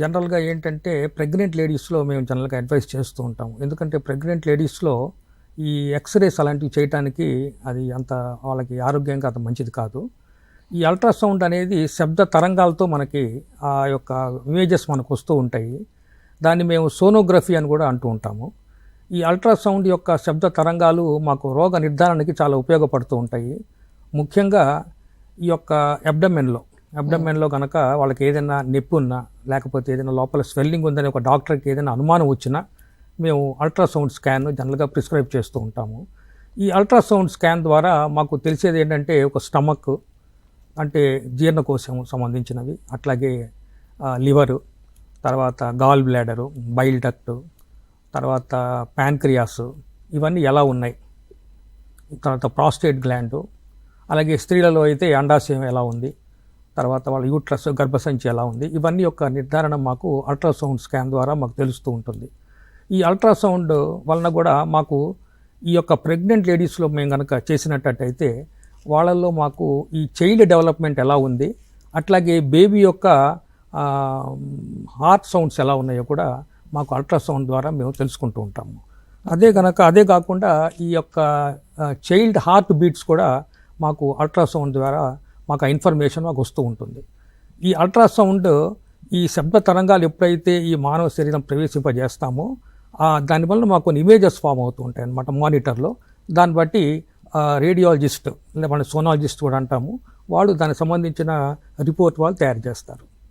జనరల్గా ఏంటంటే ప్రెగ్నెంట్ లేడీస్లో మేము జనరల్గా అడ్వైస్ చేస్తూ ఉంటాం. ఎందుకంటే ప్రెగ్నెంట్ లేడీస్లో ఈ ఎక్స్రేస్ అలాంటివి చేయడానికి అది అంత వాళ్ళకి ఆరోగ్యంగా అంత మంచిది కాదు. ఈ అల్ట్రాసౌండ్ అనేది శబ్ద తరంగాలతో మనకి ఆ యొక్క ఇమేజెస్ మనకు వస్తూ ఉంటాయి. దాన్ని మేము సోనోగ్రఫీ అని కూడా అంటూ ఉంటాము. ఈ అల్ట్రాసౌండ్ యొక్క శబ్ద తరంగాలు మాకు రోగ నిర్ధారణకి చాలా ఉపయోగపడుతూ ఉంటాయి. ముఖ్యంగా ఈ యొక్క అబ్డమెన్లో కనుక వాళ్ళకి ఏదైనా నొప్పి ఉన్నా, లేకపోతే ఏదైనా లోపల స్వెల్లింగ్ ఉందని ఒక డాక్టర్కి ఏదైనా అనుమానం వచ్చినా మేము అల్ట్రాసౌండ్ స్కాన్ జనరల్గా ప్రిస్క్రైబ్ చేస్తూ ఉంటాము. ఈ అల్ట్రాసౌండ్ స్కాన్ ద్వారా మాకు తెలిసేది ఏంటంటే ఒక స్టమక్ అంటే జీర్ణకోశం సంబంధించినవి, అట్లాగే లివరు, తర్వాత గాల్ బ్లాడరు, బైల్ డక్ట్, తర్వాత ప్యాన్క్రియాస్ ఇవన్నీ ఎలా ఉన్నాయి, తర్వాత ప్రాస్టేట్ గ్లాండ్, అలాగే స్త్రీలలో అయితే అండాశయం ఎలా ఉంది, తర్వాత వాళ్ళ యూట్రస్ గర్భసంచి ఎలా ఉంది, ఇవన్నీ యొక్క నిర్ధారణ మాకు అల్ట్రాసౌండ్ స్కాన్ ద్వారా మాకు తెలుస్తూ ఉంటుంది. ఈ అల్ట్రాసౌండ్ వలన కూడా మాకు ఈ యొక్క ప్రెగ్నెంట్ లేడీస్లో మేము కనుక చేసినట్టయితే వాళ్ళల్లో మాకు ఈ చైల్డ్ డెవలప్మెంట్ ఎలా ఉంది, అట్లాగే బేబీ యొక్క హార్ట్ సౌండ్స్ ఎలా ఉన్నాయో కూడా మాకు అల్ట్రాసౌండ్ ద్వారా మేము తెలుసుకుంటూ ఉంటాము. అదే కాకుండా ఈ యొక్క చైల్డ్ హార్ట్ బీట్స్ కూడా మాకు అల్ట్రాసౌండ్ ద్వారా మాకు ఆ ఇన్ఫర్మేషన్ మాకు వస్తూ ఉంటుంది. ఈ అల్ట్రాసౌండ్ ఈ శబ్ద తరంగాలు ఎప్పుడైతే ఈ మానవ శరీరం ప్రవేశింపజేస్తామో దానివల్ల మాకు కొన్ని ఇమేజెస్ ఫామ్ అవుతూ ఉంటాయి అన్నమాట మానిటర్లో. దాన్ని బట్టి రేడియాలజిస్ట్ లేదా మన సోనాలజిస్ట్ కూడా అంటాము, వాళ్ళు దానికి సంబంధించిన రిపోర్ట్ వాళ్ళు తయారు చేస్తారు.